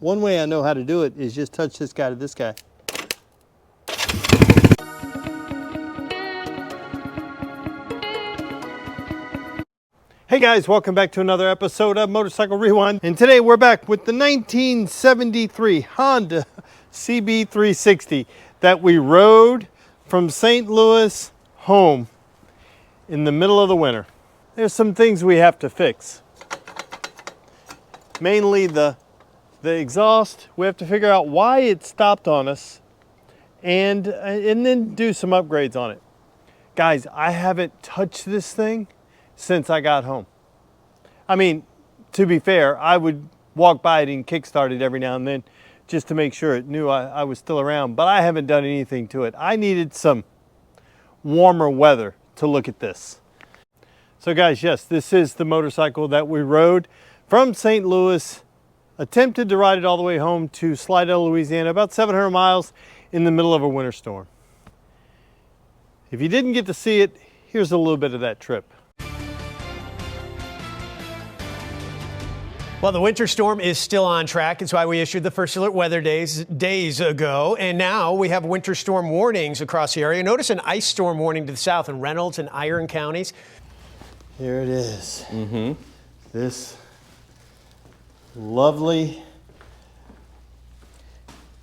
One way I know how to do it is just touch this guy to this guy. Hey guys, welcome back to another episode of Motorcycle Rewind. And today we're back with the 1973 Honda CB360 that we rode from St. Louis home in the middle of the winter. There's some things we have to fix. Mainly the exhaust. We have to figure out why it stopped on us and then do some upgrades on it. Guys, I haven't touched this thing since I got home. I mean, to be fair, I would walk by it and kickstart it every now and then just to make sure it knew I was still around, but I haven't done anything to it. I needed some warmer weather to look at this. So guys, yes, this is the motorcycle that we rode from St. Louis, attempted to ride it all the way home to Slidell, Louisiana, about 700 miles in the middle of a winter storm. If you didn't get to see it, here's a little bit of that trip. Well, the winter storm is still on track. It's why we issued the first alert weather days ago. And now we have winter storm warnings across the area. Notice an ice storm warning to the south in Reynolds and Iron counties. Here it is. This lovely.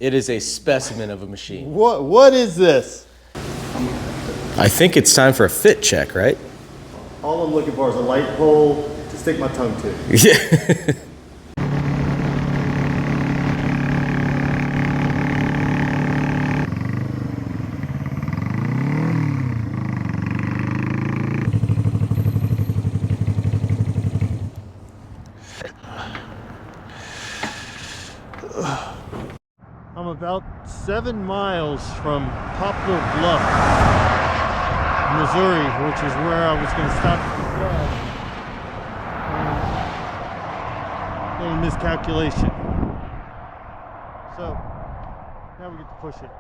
It is a specimen of a machine. What is this? I think it's time for a fit check, right? All I'm looking for is a light pole to stick my tongue to. Yeah. I'm about 7 miles from Poplar Bluff, Missouri, which is where I was going to stop at the little miscalculation. So now we get to push it.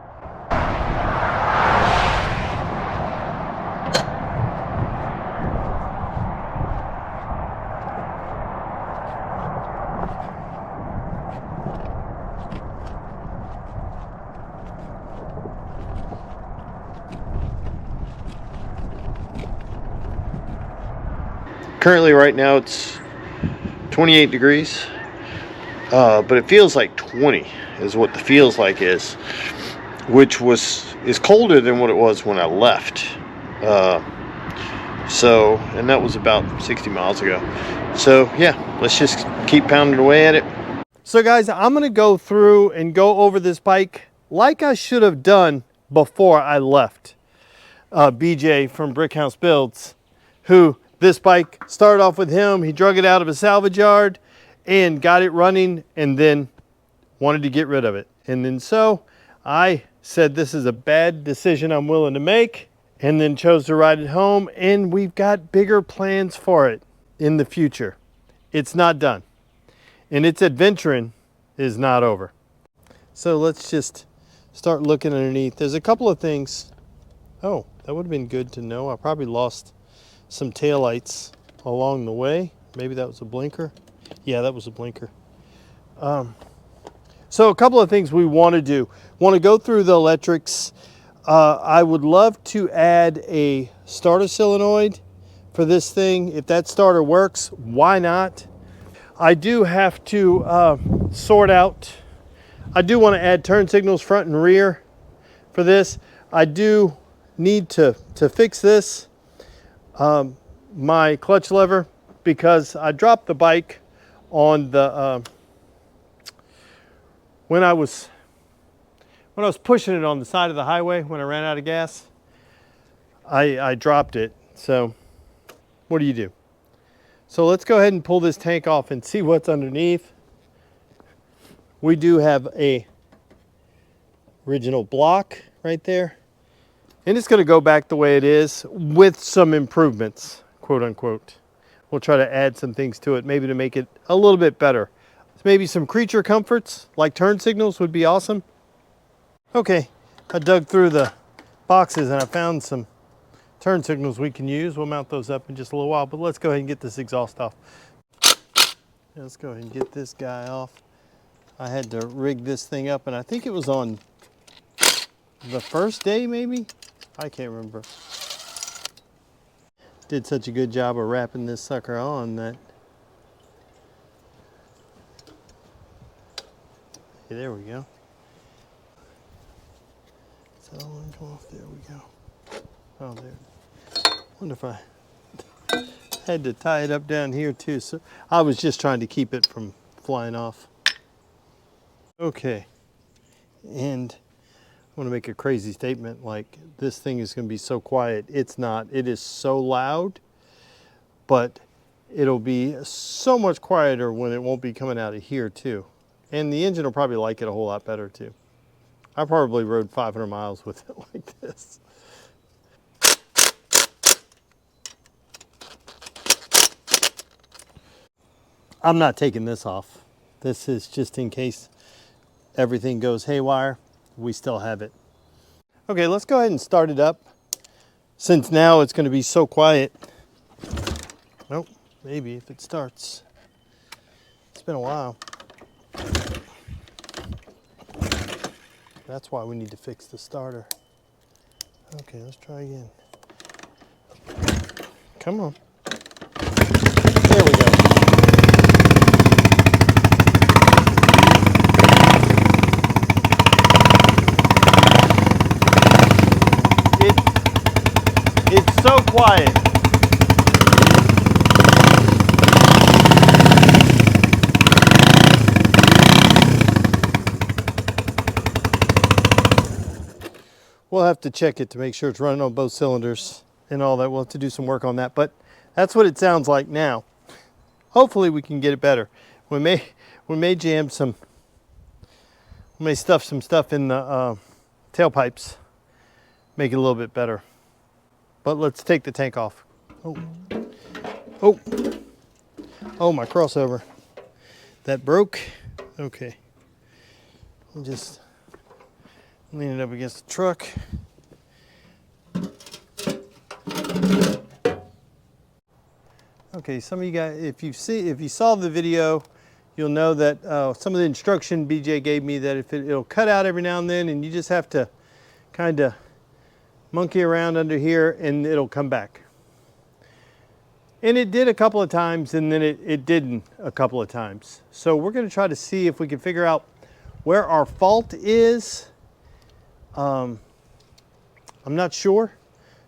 Currently, right now, it's 28 degrees, but it feels like 20 is what the feels like is, which is colder than what it was when I left. And that was about 60 miles ago. So yeah, let's just keep pounding away at it. So guys, I'm gonna go through and go over this bike like I should have done before I left. BJ from Brickhouse Builds, who this bike started off with him. He drug it out of a salvage yard and got it running and then wanted to get rid of it. And then so I said, this is a bad decision I'm willing to make, and then chose to ride it home, and we've got bigger plans for it in the future. It's not done, and its adventuring is not over. So let's just start looking underneath. There's a couple of things. Oh, that would have been good to know. I probably lost some taillights along the way. Maybe that was a blinker. Yeah, that was a blinker. So a couple of things we want to do. Want to go through the electrics. I would love to add a starter solenoid for this thing. If that starter works, why not? I do have to sort out. I do want to add turn signals front and rear for this. I do need to fix this. My clutch lever, because I dropped the bike on the when I was pushing it on the side of the highway when I ran out of gas. I dropped it. So what do you do? So let's go ahead and pull this tank off and see what's underneath. We do have a original block right there. And it's going to go back the way it is with some improvements, quote unquote. We'll try to add some things to it, maybe to make it a little bit better. Maybe some creature comforts, like turn signals, would be awesome. Okay, I dug through the boxes and I found some turn signals we can use. We'll mount those up in just a little while, but let's go ahead and get this exhaust off. Let's go ahead and get this guy off. I had to rig this thing up, and I think it was on the first day, maybe? I can't remember. Did such a good job of wrapping this sucker on that. Hey, there we go. So that one come off. There we go. Oh, there. Wonder if I had to tie it up down here too. So I was just trying to keep it from flying off. Okay, and I want to make a crazy statement like this thing is going to be so quiet. It's not. It is so loud, but it'll be so much quieter when it won't be coming out of here too. And the engine will probably like it a whole lot better too. I probably rode 500 miles with it like this. I'm not taking this off. This is just in case everything goes haywire, we still have it. Okay, let's go ahead and start it up. Since now it's going to be so quiet. Nope, maybe if it starts. It's been a while. That's why we need to fix the starter. Okay, let's try again. Come on. There we go. It's so quiet. We'll have to check it to make sure it's running on both cylinders and all that. We'll have to do some work on that, but that's what it sounds like now. Hopefully we can get it better. We may jam some, we may stuff some stuff in the tailpipes, make it a little bit better. But let's take the tank off. Oh, oh, oh, my crossover. That broke. Okay. We'll just lean it up against the truck. Okay, some of you guys, if you saw the video, you'll know that some of the instruction BJ gave me that if it'll cut out every now and then, and you just have to kind of monkey around under here and it'll come back. And it did a couple of times, and then it didn't a couple of times. So we're going to try to see if we can figure out where our fault is. I'm not sure.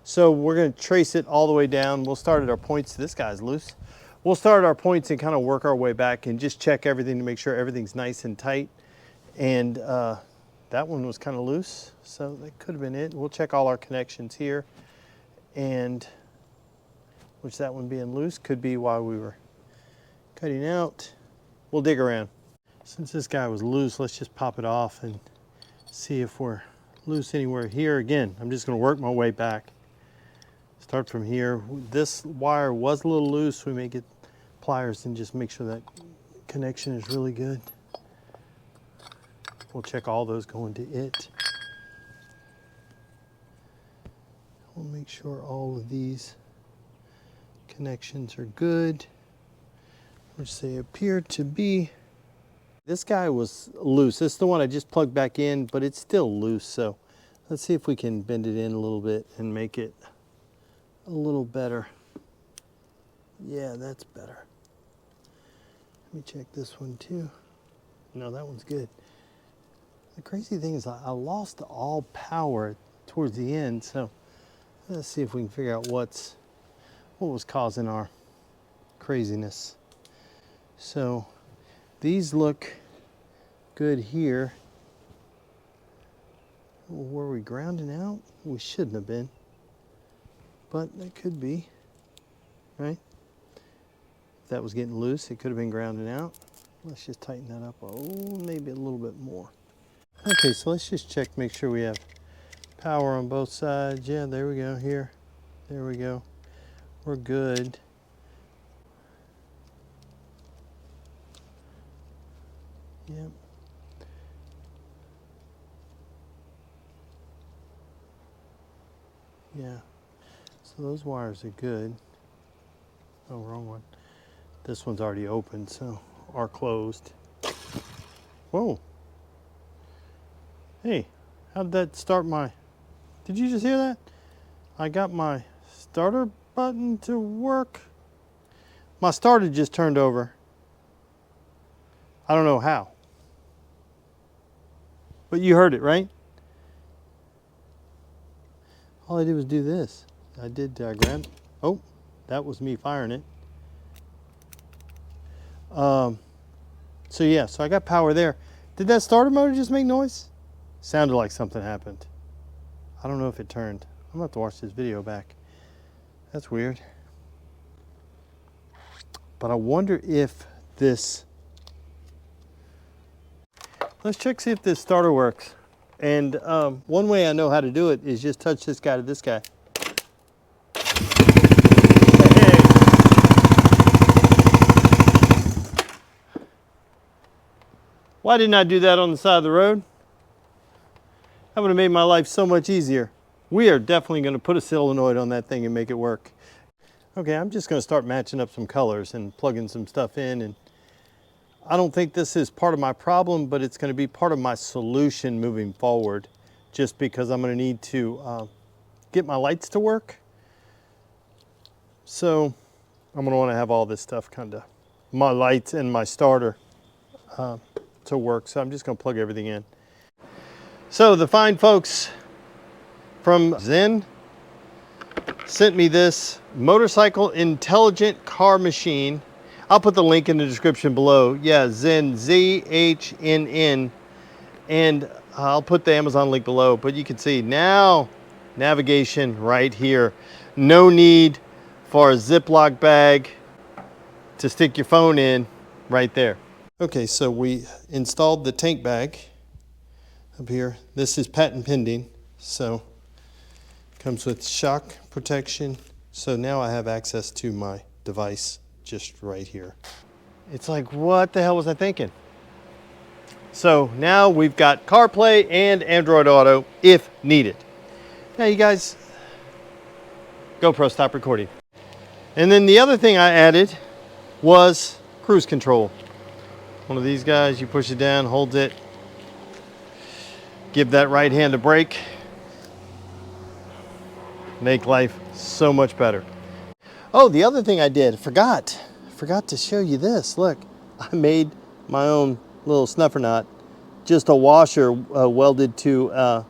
So we're going to trace it all the way down. We'll start at our points. This guy's loose. We'll start at our points and kind of work our way back and just check everything to make sure everything's nice and tight. And that one was kind of loose, so that could have been it. We'll check all our connections here, and which that one being loose could be while we were cutting out. We'll dig around. Since this guy was loose, let's just pop it off and see if we're loose anywhere here. Again, I'm just going to work my way back. Start from here. This wire was a little loose. We may get pliers and just make sure that connection is really good. We'll check all those going to it. We'll make sure all of these connections are good, which they appear to be. This guy was loose. This is the one I just plugged back in, but it's still loose. So let's see if we can bend it in a little bit and make it a little better. Yeah, that's better. Let me check this one too. No, that one's good. The crazy thing is I lost all power towards the end, so let's see if we can figure out what was causing our craziness. So these look good here. Were we grounding out? We shouldn't have been, but that could be, right? If that was getting loose, it could have been grounding out. Let's just tighten that up, maybe a little bit more. Okay, so let's just check, make sure we have power on both sides. Yeah, there we go, here. There we go. We're good. Yep. Yeah, so those wires are good. Oh, wrong one. This one's already open, so, or closed. Whoa. Hey, how did that start my... Did you just hear that? I got my starter button to work. My starter just turned over. I don't know how. But you heard it, right? All I did was do this. I grab... Oh, that was me firing it. So yeah, so I got power there. Did that starter motor just make noise? Sounded like something happened. I don't know if it turned. I'm gonna have to watch this video back. That's weird. But I wonder if this... Let's check, see if this starter works. And one way I know how to do it is just touch this guy to this guy. Hey. Why didn't I do that on the side of the road? That would have made my life so much easier. We are definitely going to put a solenoid on that thing and make it work. Okay, I'm just going to start matching up some colors and plugging some stuff in. And I don't think this is part of my problem, but it's going to be part of my solution moving forward, just because I'm going to need to get my lights to work. So I'm going to want to have all this stuff kind of, my lights and my starter to work. So I'm just going to plug everything in. So the fine folks from Zen sent me this motorcycle intelligent car machine. I'll put the link in the description below. Yeah, Zen, Z-H-N-N. And I'll put the Amazon link below. But you can see now navigation right here. No need for a Ziploc bag to stick your phone in right there. Okay, so we installed the tank bag up here. This is patent pending, so comes with shock protection. So now I have access to my device just right here. It's like, what the hell was I thinking? So now we've got CarPlay and Android Auto if needed. Now you guys, GoPro, stop recording. And then the other thing I added was cruise control. One of these guys, you push it down, holds it, give that right hand a brake, make life so much better. Oh, the other thing I did, forgot to show you this. Look, I made my own little snuffer knot, just a washer welded to, a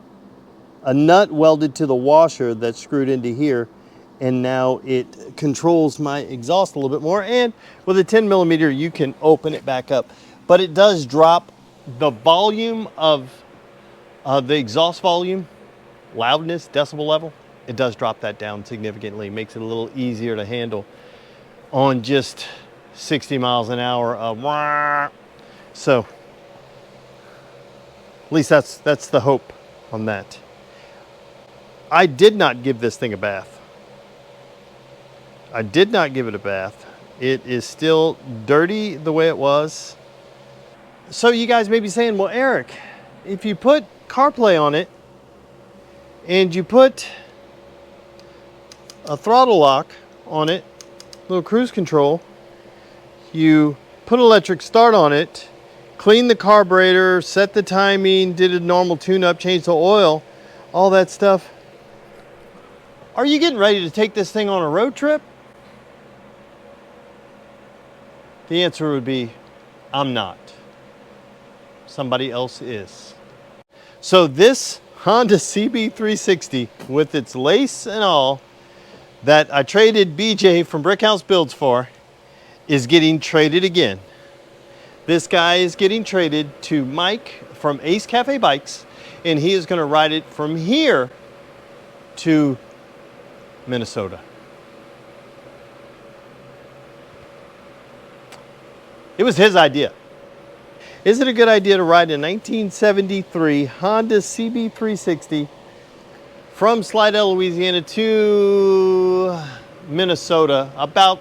nut welded to the washer that's screwed into here. And now it controls my exhaust a little bit more. And with a 10 millimeter, you can open it back up. But it does drop the volume of the exhaust volume, loudness, decibel level. It does drop that down significantly. Makes it a little easier to handle on just 60 miles an hour of so at least that's the hope on that. I did not give this thing a bath. I did not give it a bath. It is still dirty the way it was. So you guys may be saying, well, Eric, if you put CarPlay on it and you put a throttle lock on it, little cruise control, you put electric start on it, clean the carburetor, set the timing, did a normal tune-up, changed the oil, all that stuff. Are you getting ready to take this thing on a road trip? The answer would be, I'm not. Somebody else is. So this Honda CB360 with its lace and all that I traded BJ from Brickhouse Builds for is getting traded again. This guy is getting traded to Mike from Ace Cafe Bikes, and he is going to ride it from here to Minnesota. It was his idea. Is it a good idea to ride a 1973 Honda CB360 from Slidell, Louisiana to Minnesota, about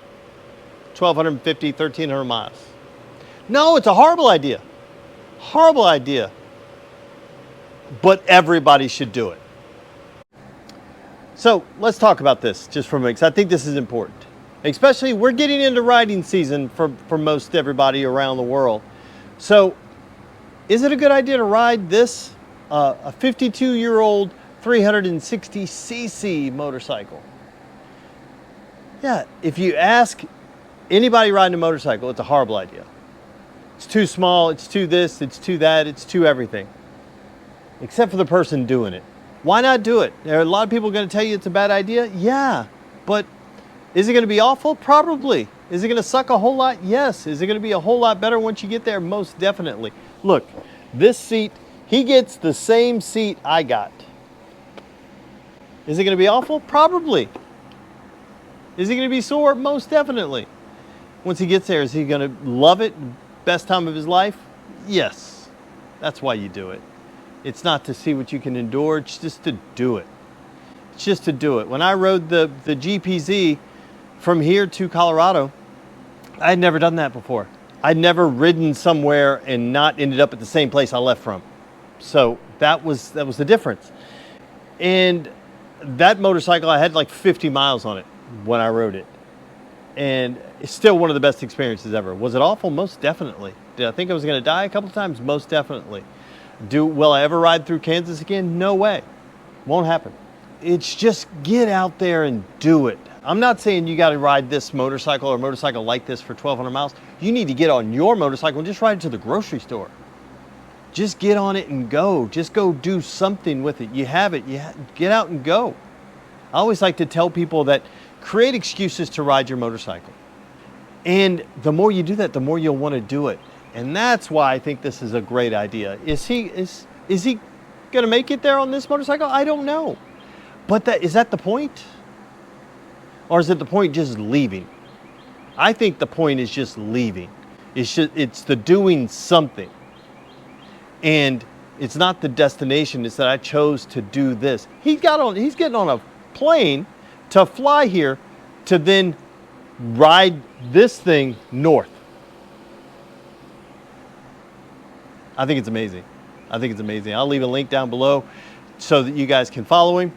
1,250, 1,300 miles? No, it's a horrible idea. Horrible idea. But everybody should do it. So let's talk about this just for a minute, because I think this is important. Especially, we're getting into riding season for most everybody around the world. So Is it a good idea to ride this, a 52-year-old 360cc motorcycle? Yeah, if you ask anybody riding a motorcycle, it's a horrible idea. It's too small, it's too this, it's too that, it's too everything. Except for the person doing it. Why not do it? There are a lot of people going to tell you it's a bad idea. Yeah, but is it going to be awful? Probably. Is it going to suck a whole lot? Yes. Is it going to be a whole lot better once you get there? Most definitely. Look, this seat, he gets the same seat I got. Is it going to be awful? Probably. Is he going to be sore? Most definitely. Once he gets there, is he going to love it? Best time of his life? Yes. That's why you do it. It's not to see what you can endure, it's just to do it. It's just to do it. When I rode the GPZ from here to Colorado, I had never done that before. I'd never ridden somewhere and not ended up at the same place I left from. So that was the difference. And that motorcycle, I had like 50 miles on it when I rode it. And it's still one of the best experiences ever. Was it awful? Most definitely. Did I think I was going to die a couple of times? Most definitely. Will I ever ride through Kansas again? No way. Won't happen. It's just get out there and do it. I'm not saying you got to ride this motorcycle or a motorcycle like this for 1,200 miles. You need to get on your motorcycle and just ride it to the grocery store. Just get on it and go. Just go do something with it. You have it. Get out and go. I always like to tell people that create excuses to ride your motorcycle. And the more you do that, the more you'll want to do it. And that's why I think this is a great idea. Is he going to make it there on this motorcycle? I don't know. But is that the point? Or is it the point just leaving? I think the point is just leaving. It's the doing something. And it's not the destination. It's that I chose to do this. He's getting on a plane to fly here to then ride this thing north. I think it's amazing. I think it's amazing. I'll leave a link down below so that you guys can follow him.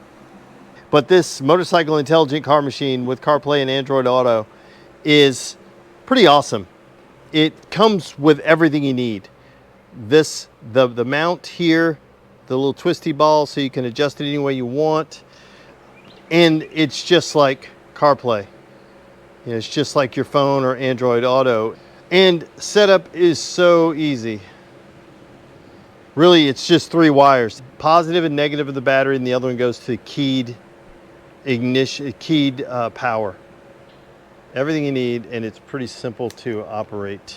But this motorcycle intelligent car machine with CarPlay and Android Auto is pretty awesome. It comes with everything you need. The mount here, the little twisty ball so you can adjust it any way you want. And it's just like CarPlay. You know, it's just like your phone or Android Auto. And setup is so easy. Really, it's just 3 wires, positive and negative of the battery, and the other one goes to keyed ignition, keyed power. Everything you need, and it's pretty simple to operate.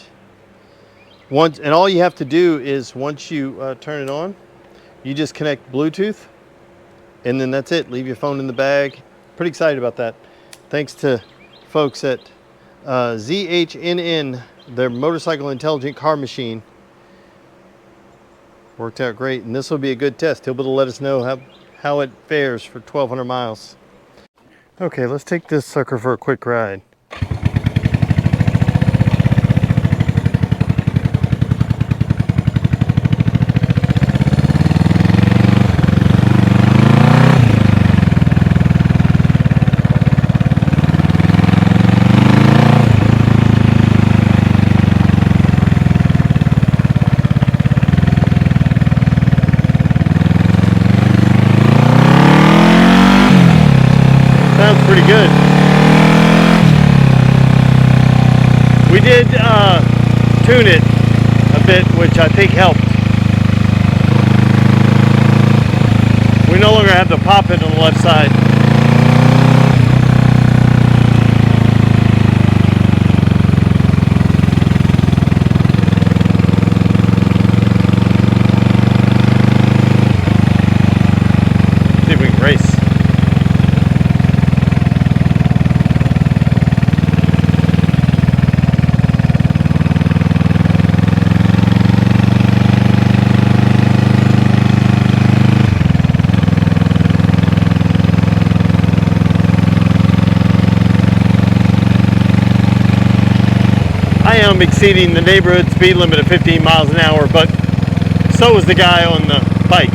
And all you have to do is once you turn it on, you just connect Bluetooth, and then that's it. Leave your phone in the bag. Pretty excited about that. Thanks to folks at ZHNN, their motorcycle intelligent car machine. Worked out great, and this will be a good test. He'll be able to let us know how it fares for 1,200 miles. Okay, let's take this sucker for a quick ride. Sounds pretty good. We did tune it a bit, which I think helped. We no longer have the pop-it on the left side. See if we can race. I am exceeding the neighborhood speed limit of 15 miles an hour, but so is the guy on the bike.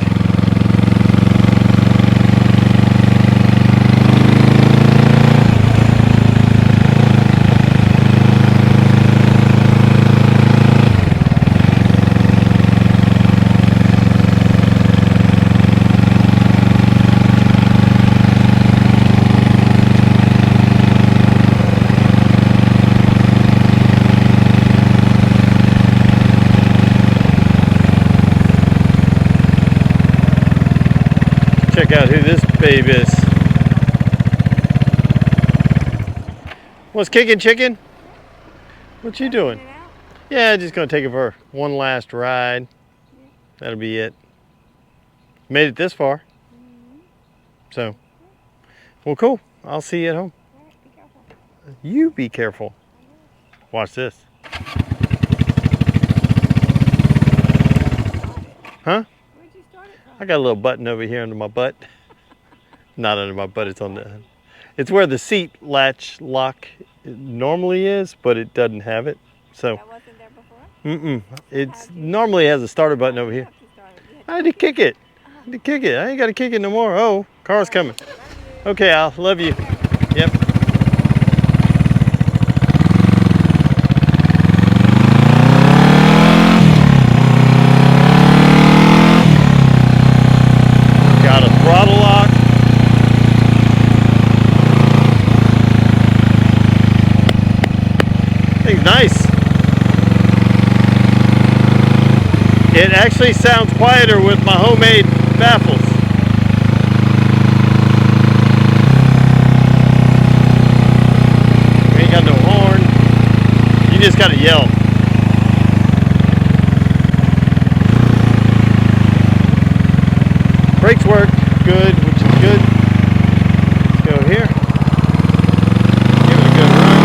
check out who this babe is. What's kicking, chicken? What you doing? Yeah, just gonna take it for one last ride. That'll be it. Made it this far. So, well, cool. I'll see you at home. You be careful. Watch this. Huh? I got a little button over here under my butt. Not under my butt, it's on the... It's where the seat latch lock normally is, but it doesn't have it. So. That wasn't there before? It normally has a starter button over here. I had to kick it. I had to kick it. I ain't got to kick it no more. Oh, car's coming. Okay, Al. Love you. Yep. Got a throttle lock. Thing's nice. It actually sounds quieter with my homemade baffles. We ain't got no horn. You just gotta yell. Brakes work good, which is good. Let's go here. Give it a good run.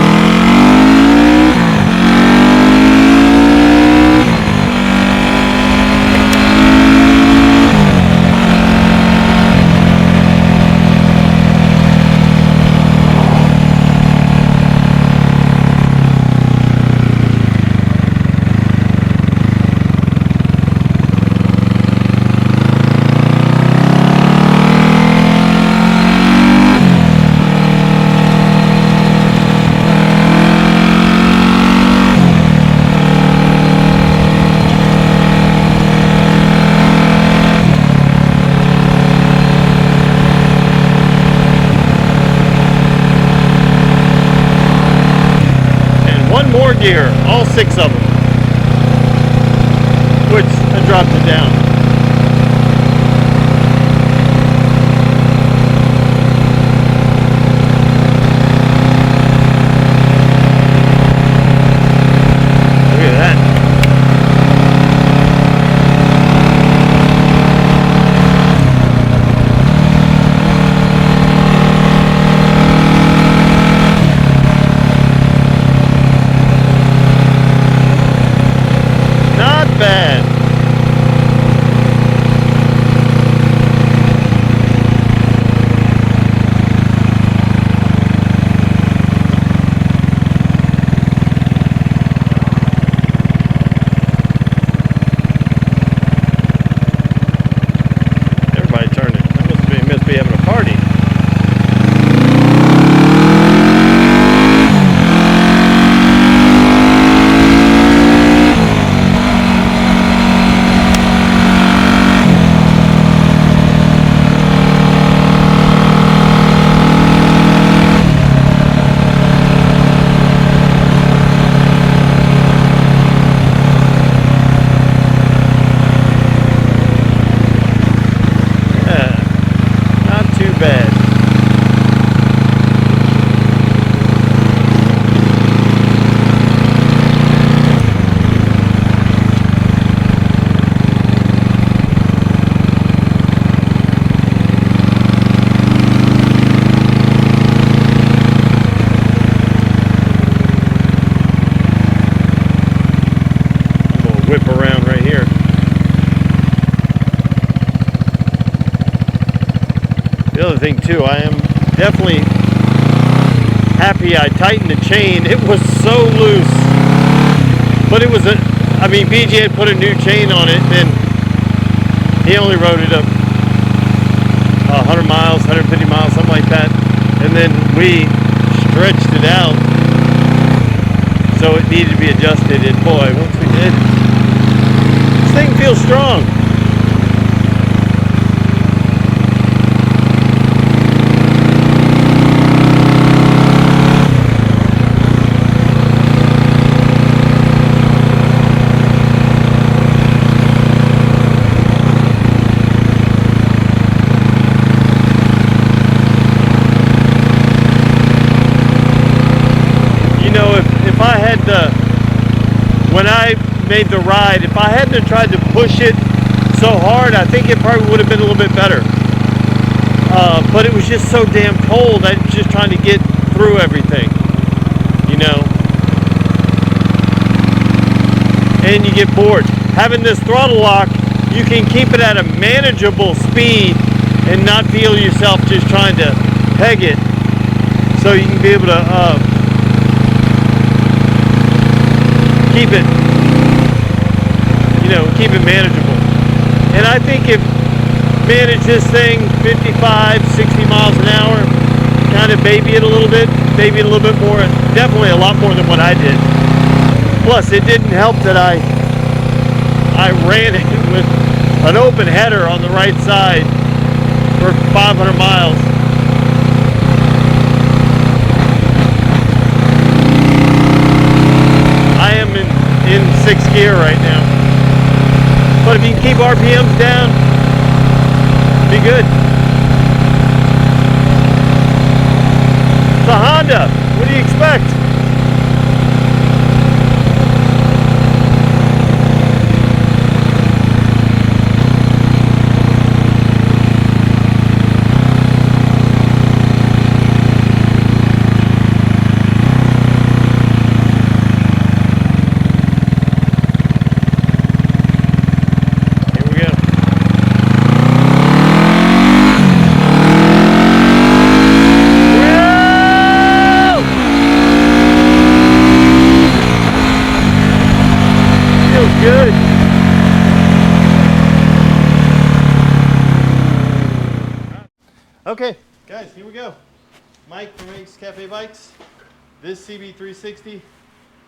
Gear, all 6 of them, which I dropped it down. Look at that. Bad. Everybody turning. That must be having a party. Whip around right here. The other thing too, I am definitely happy I tightened the chain. It was so loose, but it was I mean, BJ had put a new chain on it, and he only rode it up 100 miles, 150 miles, something like that, and then we stretched it out so it needed to be adjusted, and boy, once we did, this thing feels strong. made the ride. If I hadn't have tried to push it so hard, I think it probably would have been a little bit better. But it was just so damn cold. I was just trying to get through everything, you know. And you get bored. Having this throttle lock, you can keep it at a manageable speed and not feel yourself just trying to peg it. So you can be able to keep it, you know, keep it manageable. And I think if manage this thing 55, 60 miles an hour, kind of baby it a little bit more, definitely a lot more than what I did. Plus, it didn't help that I ran it with an open header on the right side for 500 miles. I am in 6th gear right now. But if you can keep RPMs down, be good. It's a Honda. What do you expect? Good. Okay, guys, here we go. Mike from Ace Cafe Bikes, this CB360,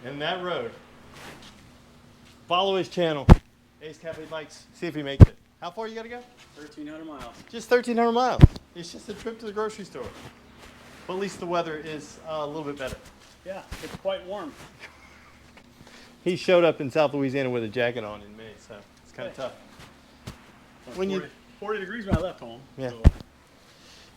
and that road. Follow his channel, Ace Cafe Bikes, see if he makes it. How far you gotta go? 1,300 miles. Just 1,300 miles. It's just a trip to the grocery store. But at least the weather is a little bit better. Yeah, it's quite warm. He showed up in South Louisiana with a jacket on in May, so it's kind of tough. When 40 degrees when I left home. Yeah. So.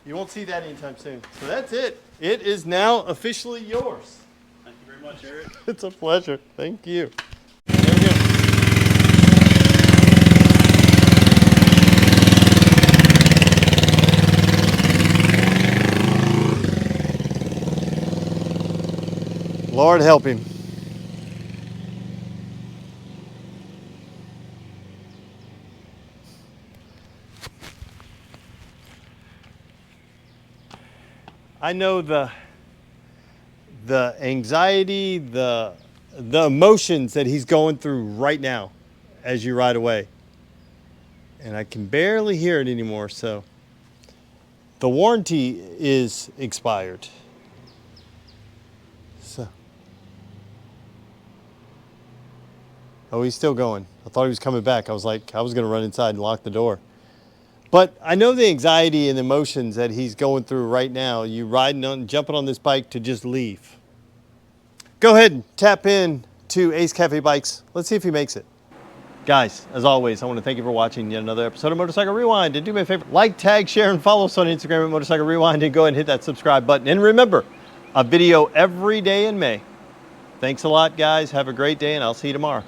You won't see that anytime soon. So that's it. It is now officially yours. Thank you very much, Eric. It's a pleasure. Thank you. There we go. Lord help him. I know the anxiety, the emotions that he's going through right now as you ride away. And I can barely hear it anymore, so the warranty is expired. So. Oh, he's still going. I thought he was coming back. I was like, I was going to run inside and lock the door. But I know the anxiety and the emotions that he's going through right now. You jumping on this bike to just leave. Go ahead and tap in to Ace Cafe Bikes. Let's see if he makes it. Guys, as always, I want to thank you for watching yet another episode of Motorcycle Rewind. And do me a favor, like, tag, share, and follow us on Instagram at Motorcycle Rewind. And go ahead and hit that subscribe button. And remember, a video every day in May. Thanks a lot, guys. Have a great day, and I'll see you tomorrow.